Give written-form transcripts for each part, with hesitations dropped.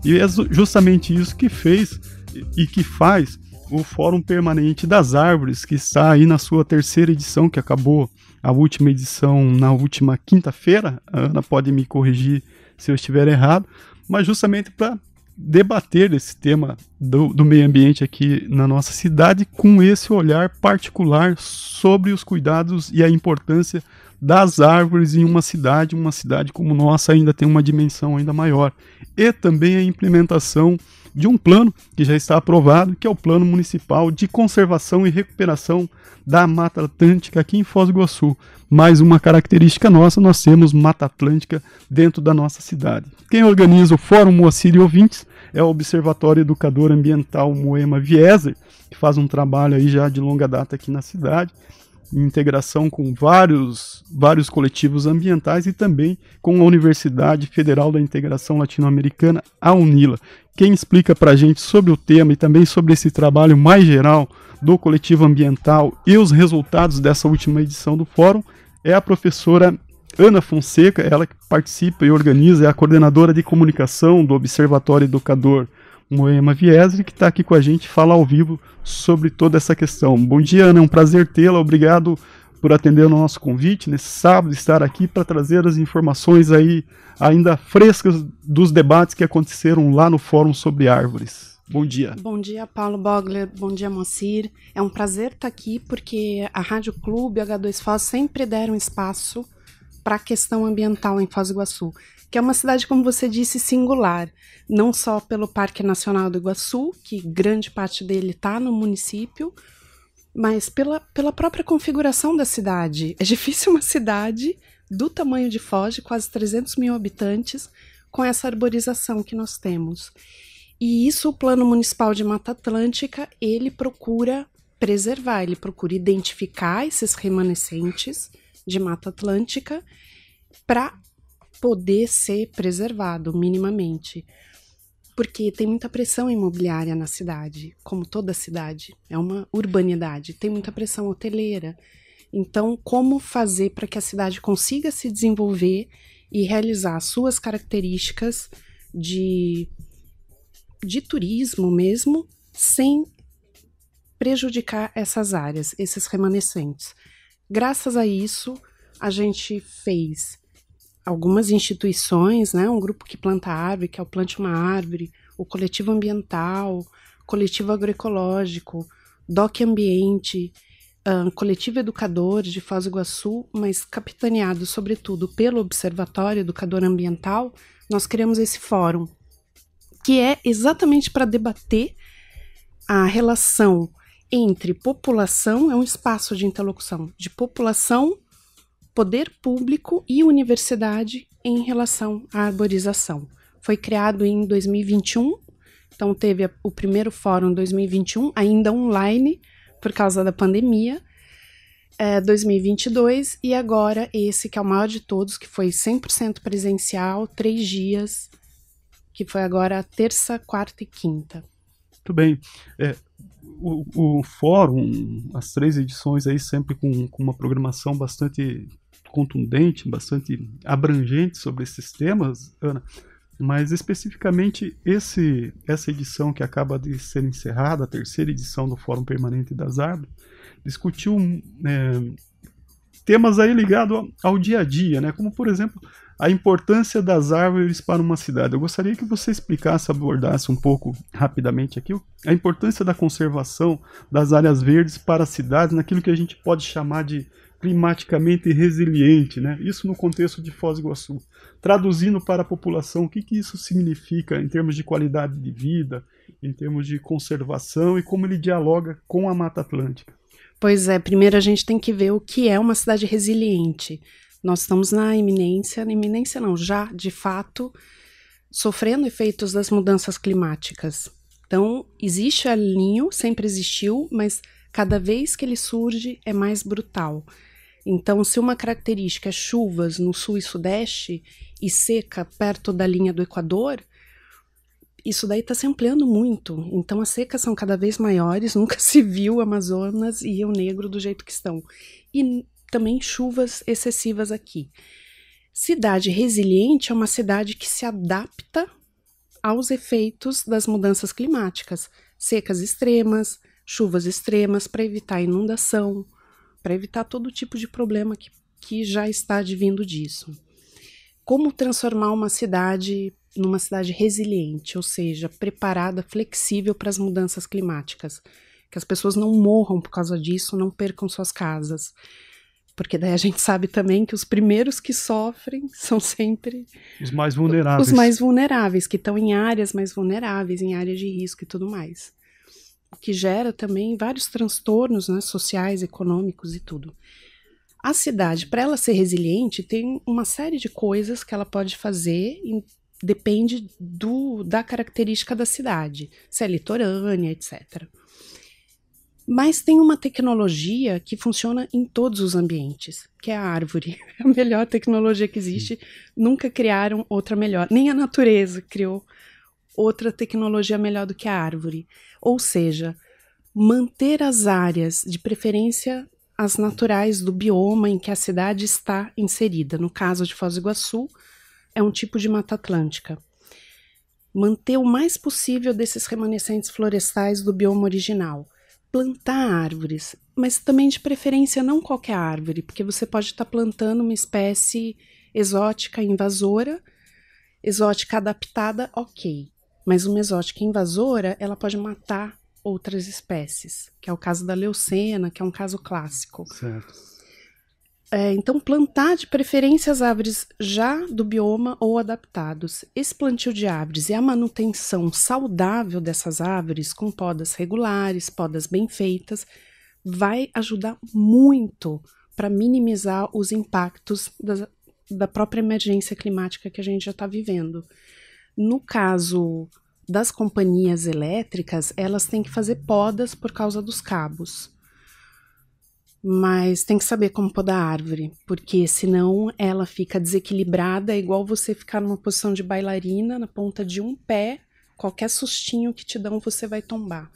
E é justamente isso que fez e que faz o Fórum Permanente das Árvores, que está aí na sua terceira edição, que acabou a última edição na última quinta-feira. A Ana pode me corrigir se eu estiver errado, mas justamente para debater esse tema do meio ambiente aqui na nossa cidade com esse olhar particular sobre os cuidados e a importância das árvores em uma cidade como nossa ainda tem uma dimensão ainda maior. E também a implementação de um plano que já está aprovado, que é o Plano Municipal de Conservação e Recuperação da Mata Atlântica aqui em Foz do Iguaçu. Mais uma característica nossa, nós temos Mata Atlântica dentro da nossa cidade. Quem organiza o Fórum Moacir e Ouvintes é o Observatório Educador Ambiental Moema Vieser, que faz um trabalho aí já de longa data aqui na cidade, em integração com vários coletivos ambientais e também com a Universidade Federal da Integração Latino-Americana, a UNILA. Quem explica para a gente sobre o tema e também sobre esse trabalho mais geral do coletivo ambiental e os resultados dessa última edição do fórum é a professora Ana Fonseca, ela que participa e organiza, é a coordenadora de comunicação do Observatório Educador Moema Vieser, que está aqui com a gente, fala ao vivo sobre toda essa questão. Bom dia, Ana, é um prazer tê-la, obrigado por atender o nosso convite nesse sábado, estar aqui para trazer as informações aí ainda frescas dos debates que aconteceram lá no Fórum sobre Árvores. Bom dia. Bom dia, Paulo Bogler, bom dia, Moacir. É um prazer estar aqui porque a Rádio Clube e a H2 Foz sempre deram espaço para a questão ambiental em Foz do Iguaçu, que é uma cidade, como você disse, singular, não só pelo Parque Nacional do Iguaçu, que grande parte dele está no município, mas pela própria configuração da cidade. É difícil uma cidade do tamanho de Foz, de quase 300 mil habitantes, com essa arborização que nós temos. E isso o Plano Municipal de Mata Atlântica, ele procura preservar, ele procura identificar esses remanescentes de Mata Atlântica para poder ser preservado minimamente, porque tem muita pressão imobiliária na cidade, como toda cidade, é uma urbanidade, tem muita pressão hoteleira. Então, como fazer para que a cidade consiga se desenvolver e realizar suas características de turismo mesmo, sem prejudicar essas áreas, esses remanescentes. Graças a isso, a gente fez algumas instituições, né, um grupo que planta árvore, que é o Plante uma Árvore, o Coletivo Ambiental, Coletivo Agroecológico, DOC Ambiente, Coletivo Educador de Foz do Iguaçu, mas capitaneado sobretudo pelo Observatório Educador Ambiental, nós criamos esse fórum, que é exatamente para debater a relação entre população, é um espaço de interlocução de população, poder público e universidade em relação à arborização. Foi criado em 2021, então teve o primeiro fórum em 2021, ainda online, por causa da pandemia, 2022, e agora esse que é o maior de todos, que foi 100% presencial, 3 dias, que foi agora terça, quarta e quinta. Muito bem. O fórum, as 3 edições aí sempre com uma programação bastante contundente, bastante abrangente sobre esses temas, Ana, mas especificamente essa edição que acaba de ser encerrada, a terceira edição do Fórum Permanente das Árvores, discutiu temas aí ligados ao dia a dia, né? Como, por exemplo, a importância das árvores para uma cidade. Eu gostaria que você explicasse, abordasse um pouco rapidamente aqui a importância da conservação das áreas verdes para as cidades, naquilo que a gente pode chamar de climaticamente resiliente, né? Isso no contexto de Foz do Iguaçu. Traduzindo para a população, o que isso significa em termos de qualidade de vida, em termos de conservação e como ele dialoga com a Mata Atlântica. Pois é, primeiro a gente tem que ver o que é uma cidade resiliente. Nós estamos na iminência não, já de fato sofrendo efeitos das mudanças climáticas. Então, existe o El Niño, sempre existiu, mas cada vez que ele surge é mais brutal. Então, se uma característica é chuvas no sul e sudeste e seca perto da linha do Equador, isso daí está se ampliando muito. Então, as secas são cada vez maiores, nunca se viu o Amazonas e Rio Negro do jeito que estão. E também chuvas excessivas aqui. Cidade resiliente é uma cidade que se adapta aos efeitos das mudanças climáticas, secas extremas, chuvas extremas, para evitar inundação, para evitar todo tipo de problema que já está advindo disso. Como transformar uma cidade numa cidade resiliente, ou seja, preparada, flexível para as mudanças climáticas, que as pessoas não morram por causa disso, não percam suas casas. Porque daí a gente sabe também que os primeiros que sofrem são sempre os mais vulneráveis. Os mais vulneráveis, que estão em áreas mais vulneráveis, em áreas de risco e tudo mais. O que gera também vários transtornos, né, sociais, econômicos e tudo. A cidade, para ela ser resiliente, tem uma série de coisas que ela pode fazer, depende da característica da cidade, se é litorânea, etc. Mas tem uma tecnologia que funciona em todos os ambientes, que é a árvore. É a melhor tecnologia que existe. Nunca criaram outra melhor. Nem a natureza criou outra tecnologia melhor do que a árvore. Ou seja, manter as áreas, de preferência as naturais do bioma em que a cidade está inserida. No caso de Foz do Iguaçu, é um tipo de Mata Atlântica. Manter o mais possível desses remanescentes florestais do bioma original. Plantar árvores, mas também de preferência não qualquer árvore, porque você pode estar plantando uma espécie exótica invasora, exótica adaptada, ok. Mas uma exótica invasora, ela pode matar outras espécies, que é o caso da leucena, que é um caso clássico. Certo. Então, plantar de preferência as árvores já do bioma ou adaptados. Esse plantio de árvores e a manutenção saudável dessas árvores, com podas regulares, podas bem feitas, vai ajudar muito para minimizar os impactos da própria emergência climática que a gente já está vivendo. No caso das companhias elétricas, elas têm que fazer podas por causa dos cabos. Mas tem que saber como podar a árvore, porque senão ela fica desequilibrada, é igual você ficar numa posição de bailarina, na ponta de um pé, qualquer sustinho que te dão você vai tombar.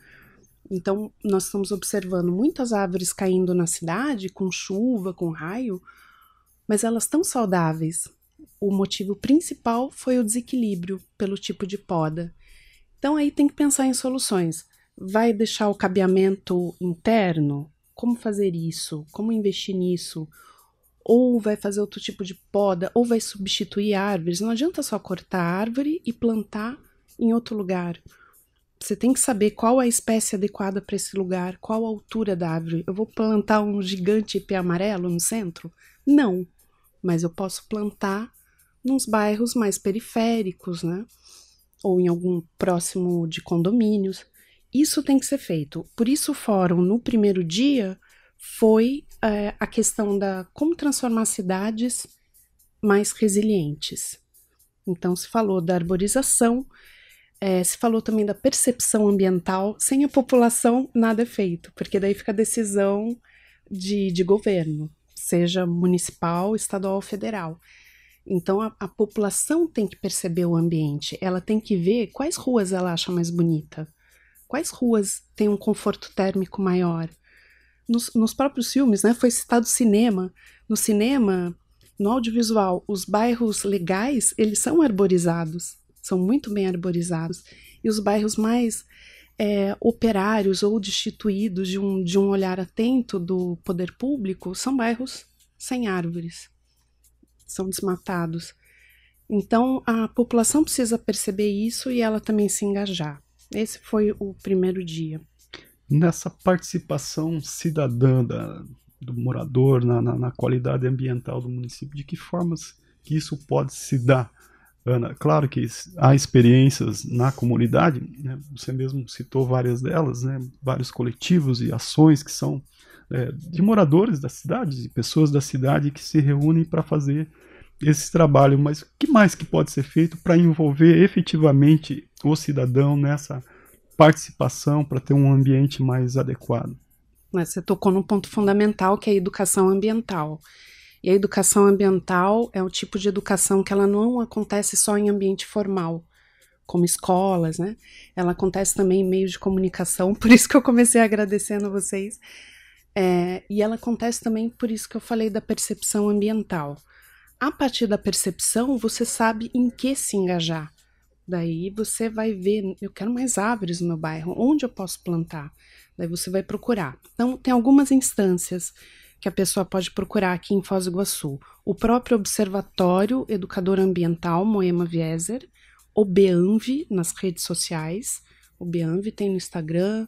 Então nós estamos observando muitas árvores caindo na cidade, com chuva, com raio, mas elas estão saudáveis. O motivo principal foi o desequilíbrio pelo tipo de poda. Então aí tem que pensar em soluções. Vai deixar o cabeamento interno? Como fazer isso? Como investir nisso? Ou vai fazer outro tipo de poda? Ou vai substituir árvores? Não adianta só cortar a árvore e plantar em outro lugar. Você tem que saber qual a espécie adequada para esse lugar, qual a altura da árvore. Eu vou plantar um gigante ipê amarelo no centro? Não, mas eu posso plantar nos bairros mais periféricos, né? Ou em algum próximo de condomínios. Isso tem que ser feito. Por isso o fórum, no primeiro dia, foi a questão da como transformar cidades mais resilientes. Então, se falou da arborização, se falou também da percepção ambiental. Sem a população, nada é feito, porque daí fica a decisão de governo, seja municipal, estadual ou federal. Então, a população tem que perceber o ambiente, ela tem que ver quais ruas ela acha mais bonita, quais ruas têm um conforto térmico maior. Nos próprios filmes, né, foi citado cinema. No cinema, no audiovisual, os bairros legais, eles são arborizados, são muito bem arborizados. E os bairros mais operários ou destituídos de um olhar atento do poder público são bairros sem árvores, são desmatados. Então, a população precisa perceber isso e ela também se engajar. Esse foi o primeiro dia. Nessa participação cidadã do morador na qualidade ambiental do município, de que formas que isso pode se dar, Ana? Claro que há experiências na comunidade, né? Você mesmo citou várias delas, né? Vários coletivos e ações que são de moradores da cidade, de pessoas da cidade que se reúnem para fazer esse trabalho. Mas o que mais que pode ser feito para envolver efetivamente o cidadão nessa participação para ter um ambiente mais adequado? Você tocou num ponto fundamental, que é a educação ambiental. E a educação ambiental é o tipo de educação que ela não acontece só em ambiente formal, como escolas, né? Ela acontece também em meios de comunicação, por isso que eu comecei agradecendo a vocês. E ela acontece também por isso que eu falei da percepção ambiental. A partir da percepção, você sabe em que se engajar. Daí você vai ver, eu quero mais árvores no meu bairro, onde eu posso plantar? Daí você vai procurar. Então, tem algumas instâncias que a pessoa pode procurar aqui em Foz do Iguaçu. O próprio Observatório Educador Ambiental Moema Vieser, o BEANV nas redes sociais. O BEANV tem no Instagram,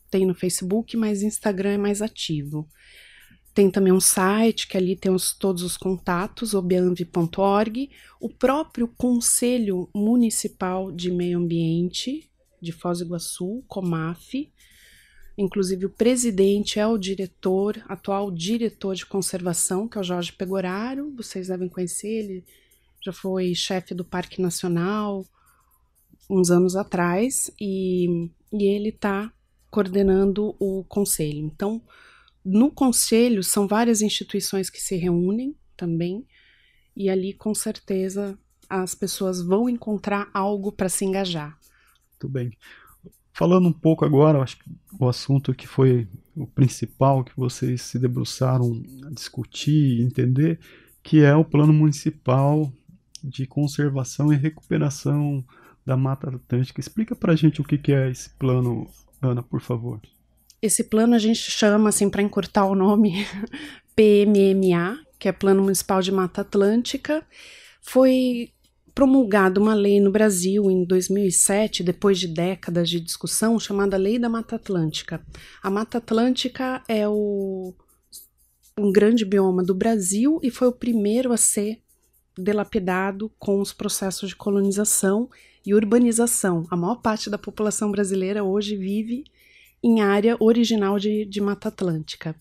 tem no Facebook, mas o Instagram é mais ativo. Tem também um site que ali tem todos os contatos, obeanv.org. O próprio Conselho Municipal de Meio Ambiente de Foz do Iguaçu, COMAF. Inclusive o presidente é o atual diretor de conservação, que é o Jorge Pegoraro. Vocês devem conhecer, ele já foi chefe do Parque Nacional uns anos atrás e ele está coordenando o conselho. Então, no conselho são várias instituições que se reúnem também e ali com certeza as pessoas vão encontrar algo para se engajar. Muito bem. Falando um pouco agora, acho que o assunto que foi o principal que vocês se debruçaram a discutir e entender, que é o Plano Municipal de Conservação e Recuperação da Mata Atlântica. Explica pra gente o que é esse plano, Ana, por favor. Esse plano a gente chama, assim, para encurtar o nome, PMMA, que é Plano Municipal de Mata Atlântica. Foi promulgada uma lei no Brasil em 2007, depois de décadas de discussão, chamada Lei da Mata Atlântica. A Mata Atlântica é um grande bioma do Brasil e foi o primeiro a ser dilapidado com os processos de colonização e urbanização. A maior parte da população brasileira hoje vive em área original de Mata Atlântica.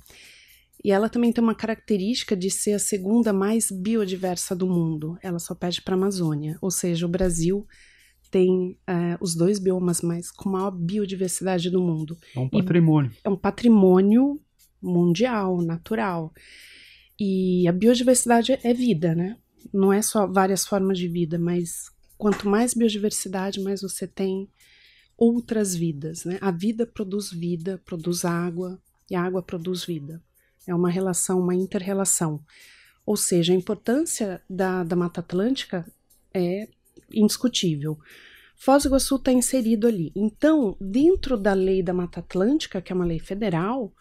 E ela também tem uma característica de ser a segunda mais biodiversa do mundo. Ela só perde para a Amazônia, ou seja, o Brasil tem os dois biomas com maior biodiversidade do mundo. É um patrimônio. É um patrimônio mundial, natural. E a biodiversidade é vida, né? Não é só várias formas de vida, mas quanto mais biodiversidade, mais você tem outras vidas, né? A vida, produz água, e a água produz vida. É uma relação, uma inter-relação. Ou seja, a importância da Mata Atlântica é indiscutível. Foz do Iguaçu está inserido ali. Então, dentro da lei da Mata Atlântica, que é uma lei federal,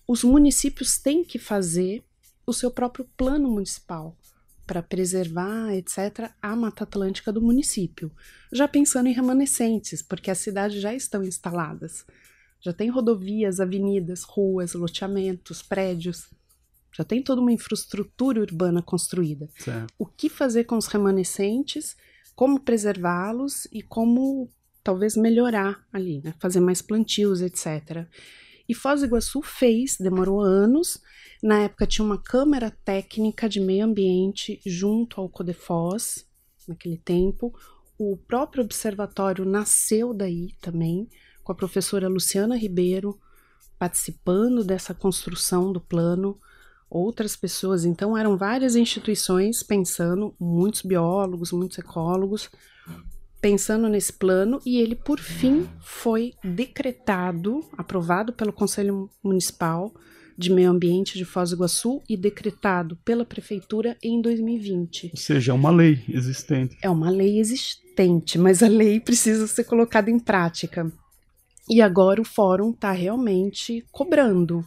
os municípios têm que fazer o seu próprio plano municipal para preservar, etc., a Mata Atlântica do município. Já pensando em remanescentes, porque as cidades já estão instaladas. Já tem rodovias, avenidas, ruas, loteamentos, prédios. Já tem toda uma infraestrutura urbana construída. Certo. O que fazer com os remanescentes, como preservá-los e como talvez melhorar ali, né? Fazer mais plantios, etc. E Foz do Iguaçu demorou anos. Na época tinha uma Câmara Técnica de Meio Ambiente junto ao Codefoz, naquele tempo. O próprio observatório nasceu daí também, com a professora Luciana Ribeiro participando dessa construção do plano, outras pessoas. Então eram várias instituições pensando, muitos biólogos, muitos ecólogos, pensando nesse plano, e ele, por fim, foi decretado, aprovado pelo Conselho Municipal de Meio Ambiente de Foz do Iguaçu e decretado pela Prefeitura em 2020. Ou seja, é uma lei existente. É uma lei existente, mas a lei precisa ser colocada em prática. E agora o Fórum está realmente cobrando.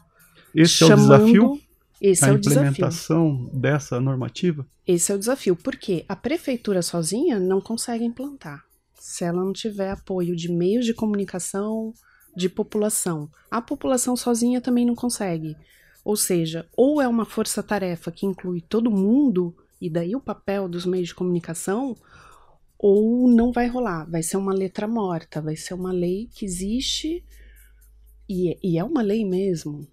Esse é o desafio? Esse é o desafio. A implementação dessa normativa? Esse é o desafio, porque a prefeitura sozinha não consegue implantar. Se ela não tiver apoio de meios de comunicação, de população. A população sozinha também não consegue. Ou seja, ou é uma força-tarefa que inclui todo mundo, e daí o papel dos meios de comunicação, ou não vai rolar. Vai ser uma letra morta, vai ser uma lei que existe, e é uma lei mesmo.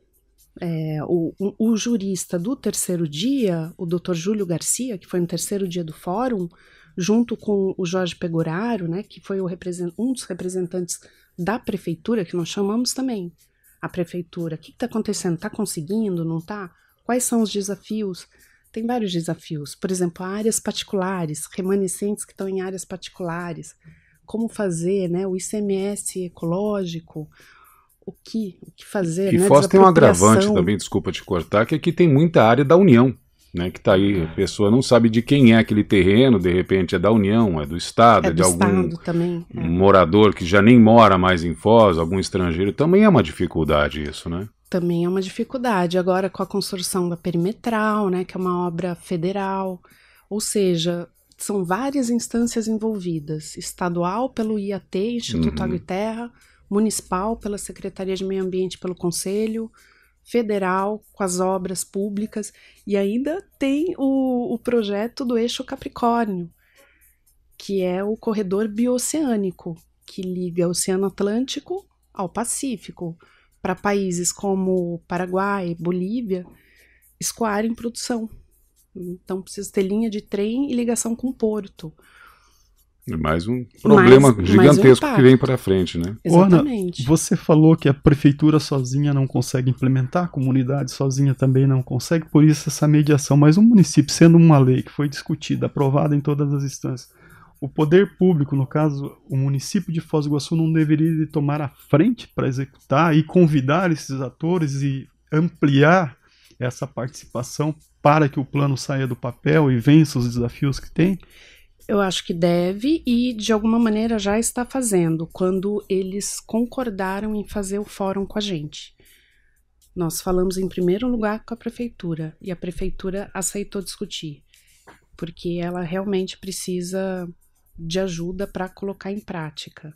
O jurista do terceiro dia, o Dr. Júlio Garcia, que foi no terceiro dia do fórum, junto com o Jorge Pegoraro, né, que foi um dos representantes da prefeitura, que nós chamamos também a prefeitura. O que está acontecendo? Está conseguindo? Não está? Quais são os desafios? Tem vários desafios. Por exemplo, áreas particulares, remanescentes que estão em áreas particulares. Como fazer, né, o ICMS ecológico? O que fazer, e né? Foz tem um agravante também, desculpa te cortar, que aqui tem muita área da União. né, que está aí, a pessoa não sabe de quem é aquele terreno, de repente é da União, é do Estado, É de do algum Estado também. morador que já nem mora mais em Foz, algum estrangeiro, também é uma dificuldade isso, né? Também é uma dificuldade. Agora com a construção da perimetral, né, que é uma obra federal, ou seja, são várias instâncias envolvidas, estadual pelo IAT, Instituto Água e Terra, municipal pela Secretaria de Meio Ambiente, pelo Conselho, federal com as obras públicas, e ainda tem o projeto do Eixo Capricórnio, que é o corredor bioceânico, que liga o Oceano Atlântico ao Pacífico, para países como Paraguai, Bolívia, escoarem produção. Então precisa ter linha de trem e ligação com o porto. É mais um problema gigantesco que vem para frente, né? Exatamente. Ana, você falou que a prefeitura sozinha não consegue implementar, a comunidade sozinha também não consegue, por isso essa mediação. Mas o município, sendo uma lei que foi discutida, aprovada em todas as instâncias, o poder público, no caso, o município de Foz do Iguaçu, não deveria tomar a frente para executar e convidar esses atores e ampliar essa participação para que o plano saia do papel e vença os desafios que tem? Eu acho que deve e, de alguma maneira, já está fazendo, quando eles concordaram em fazer o fórum com a gente. Nós falamos em primeiro lugar com a prefeitura e a prefeitura aceitou discutir, porque ela realmente precisa de ajuda para colocar em prática.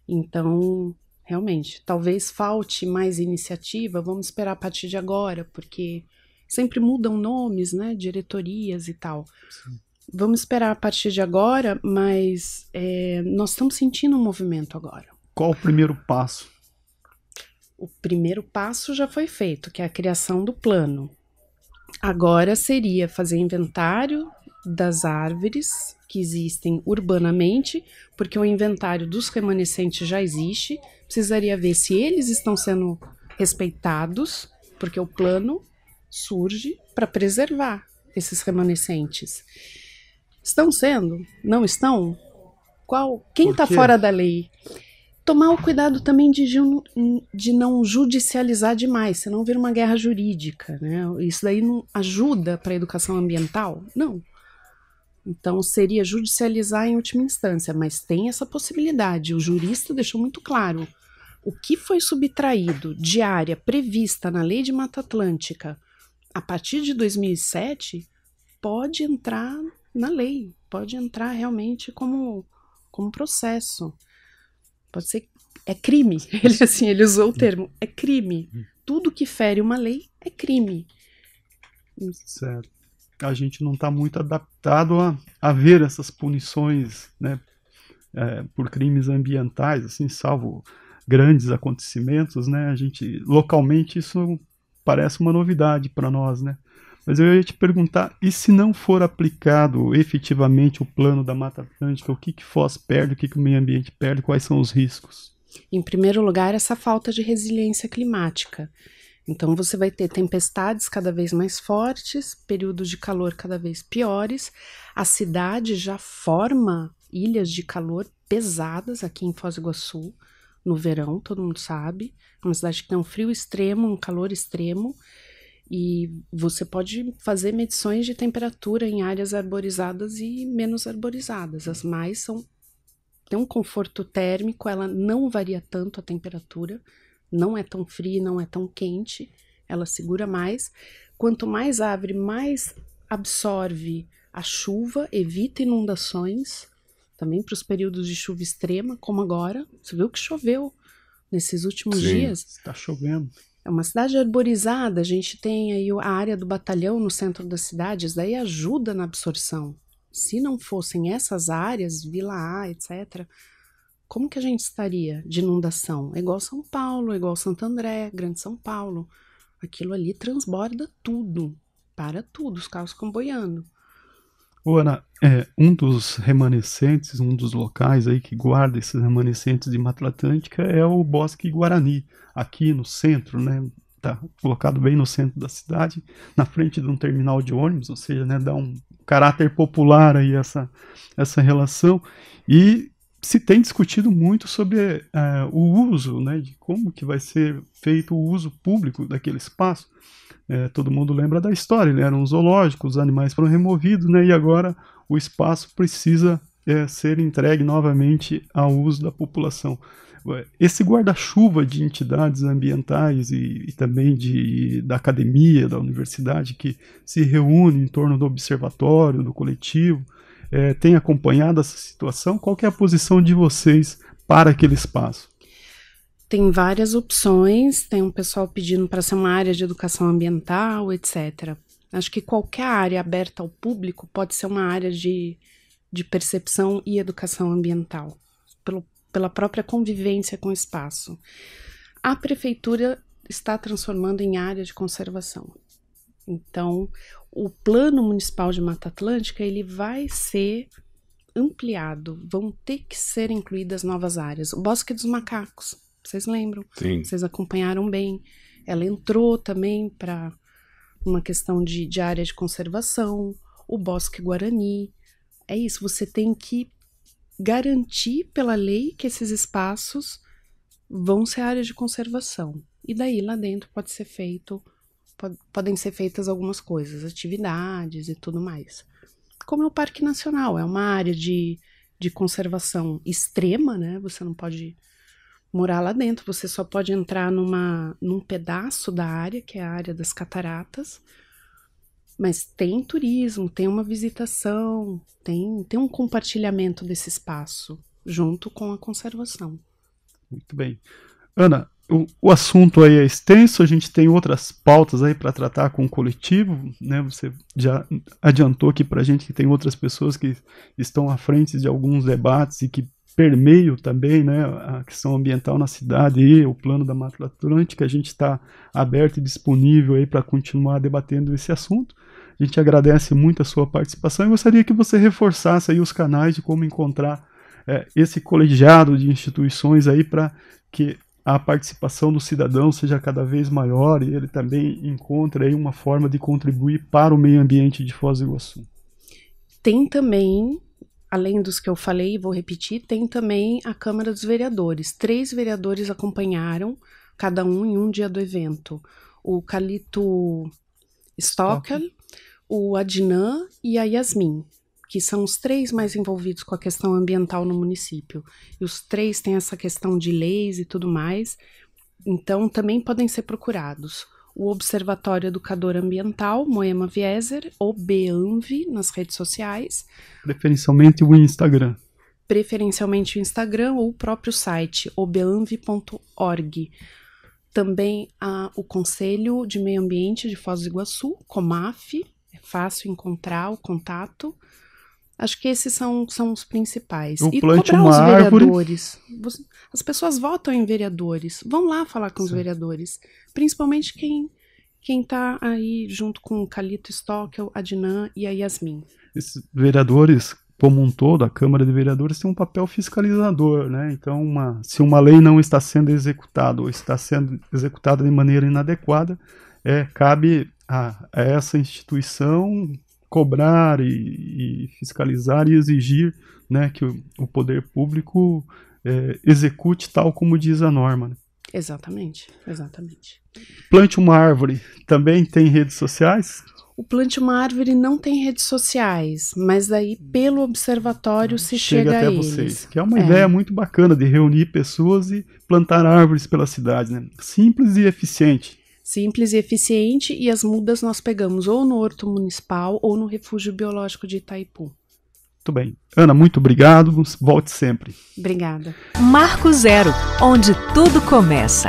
Então, realmente, talvez falte mais iniciativa, vamos esperar a partir de agora, porque sempre mudam nomes, né, diretorias e tal. Sim. Vamos esperar a partir de agora, mas nós estamos sentindo um movimento agora. Qual o primeiro passo? O primeiro passo já foi feito, que é a criação do plano. Agora seria fazer inventário das árvores que existem urbanamente, porque o inventário dos remanescentes já existe, precisaria ver se eles estão sendo respeitados, porque o plano surge para preservar esses remanescentes. Estão sendo? Não estão? Quem está fora da lei? Tomar o cuidado também de não judicializar demais, senão vira uma guerra jurídica, né? Isso daí não ajuda para a educação ambiental? Não. Então seria judicializar em última instância, mas tem essa possibilidade. O jurista deixou muito claro. O que foi subtraído de área prevista na Lei de Mata Atlântica a partir de 2007 pode entrar na lei, pode entrar realmente como processo. Pode ser, é crime. Ele usou o termo, é crime. Tudo que fere uma lei é crime. Certo. A gente não está muito adaptado a ver essas punições, né, por crimes ambientais, assim, salvo grandes acontecimentos, né? A gente, localmente, isso parece uma novidade para nós, né? Mas eu ia te perguntar, e se não for aplicado efetivamente o plano da Mata Atlântica, o que Foz perde, o que o meio ambiente perde, quais são os riscos? Em primeiro lugar, essa falta de resiliência climática. Então você vai ter tempestades cada vez mais fortes, períodos de calor cada vez piores. A cidade já forma ilhas de calor pesadas aqui em Foz do Iguaçu, no verão, todo mundo sabe. É uma cidade que tem um frio extremo, um calor extremo. E você pode fazer medições de temperatura em áreas arborizadas e menos arborizadas. As mais têm um conforto térmico, ela não varia tanto a temperatura, não é tão fria, não é tão quente, ela segura mais. Quanto mais árvore, mais absorve a chuva, evita inundações, também para os períodos de chuva extrema, como agora. Você viu que choveu nesses últimos dias? Está chovendo. É uma cidade arborizada, a gente tem aí a área do batalhão no centro da cidade, isso daí ajuda na absorção. Se não fossem essas áreas, Vila A, etc., como que a gente estaria de inundação? É igual São Paulo, é igual Santo André, Grande São Paulo. Aquilo ali transborda tudo, para tudo, os carros ficam boiando. Ô, Ana, um dos remanescentes, um dos locais aí que guarda esses remanescentes de Mata Atlântica é o Bosque Guarani, aqui no centro, né? Tá colocado bem no centro da cidade, na frente de um terminal de ônibus, ou seja, né, dá um caráter popular aí essa relação. E se tem discutido muito sobre o uso, né, de como que vai ser feito o uso público daquele espaço. Todo mundo lembra da história, né? Era um zoológico, os animais foram removidos, né, e agora o espaço precisa ser entregue novamente ao uso da população. Esse guarda-chuva de entidades ambientais e também da academia, da universidade, que se reúne em torno do observatório, do coletivo, tem acompanhado essa situação? Qual que é a posição de vocês para aquele espaço? Tem várias opções, tem um pessoal pedindo para ser uma área de educação ambiental, etc. Acho que qualquer área aberta ao público pode ser uma área de percepção e educação ambiental, pela própria convivência com o espaço. A prefeitura está transformando em área de conservação. Então, o Plano Municipal de Mata Atlântica ele vai ser ampliado, vão ter que ser incluídas novas áreas. O Bosque dos Macacos, vocês lembram? Sim. Vocês acompanharam bem. Ela entrou também para uma questão de área de conservação, o Bosque Guarani. É isso, você tem que garantir pela lei que esses espaços vão ser áreas de conservação. E daí lá dentro podem ser feitas algumas coisas, atividades e tudo mais. Como é o Parque Nacional, é uma área de conservação extrema, né? Você não pode morar lá dentro, você só pode entrar num pedaço da área, que é a área das cataratas, mas tem turismo, tem uma visitação, tem um compartilhamento desse espaço junto com a conservação. Muito bem. Ana, o assunto aí é extenso, a gente tem outras pautas aí para tratar com o coletivo, né? Você já adiantou aqui para a gente que tem outras pessoas que estão à frente de alguns debates e que permeiam também, né, a questão ambiental na cidade e o plano da Mata Atlântica. A gente está aberto e disponível aí para continuar debatendo esse assunto. A gente agradece muito a sua participação e gostaria que você reforçasse aí os canais de como encontrar esse colegiado de instituições aí para que a participação do cidadão seja cada vez maior e ele também encontre aí uma forma de contribuir para o meio ambiente de Foz do Iguaçu. Tem também, além dos que eu falei, vou repetir, tem também a Câmara dos Vereadores. 3 vereadores acompanharam, cada um em um dia do evento. O Calito Stockel, o Adnan e a Yasmin, que são os 3 mais envolvidos com a questão ambiental no município. E os 3 têm essa questão de leis e tudo mais, então também podem ser procurados. O Observatório Educador Ambiental, Moema Vieser, ou BEANV, nas redes sociais. Preferencialmente o Instagram. Preferencialmente o Instagram ou o próprio site, obeanv.org. Também o Conselho de Meio Ambiente de Foz do Iguaçu, COMAF, é fácil encontrar o contato. Acho que esses são os principais. E cobrar os vereadores. As pessoas votam em vereadores. Vão lá falar com os vereadores. Principalmente quem está aí junto com o Calito Stockel, Adnan e a Yasmin. Esses vereadores, como um todo, a Câmara de Vereadores tem um papel fiscalizador, né? Então, se uma lei não está sendo executada ou está sendo executada de maneira inadequada, cabe a essa instituição cobrar e fiscalizar e exigir, né, que o poder público execute tal como diz a norma. Né? Exatamente, exatamente. Plante uma Árvore também tem redes sociais? O Plante uma Árvore não tem redes sociais, mas aí pelo observatório se chega até a vocês, eles. que é uma ideia muito bacana de reunir pessoas e plantar árvores pela cidade, né? Simples e eficiente. Simples e eficiente, e as mudas nós pegamos ou no Horto Municipal ou no Refúgio Biológico de Itaipu. Muito bem. Ana, muito obrigado. Volte sempre. Obrigada. Marco Zero, onde tudo começa.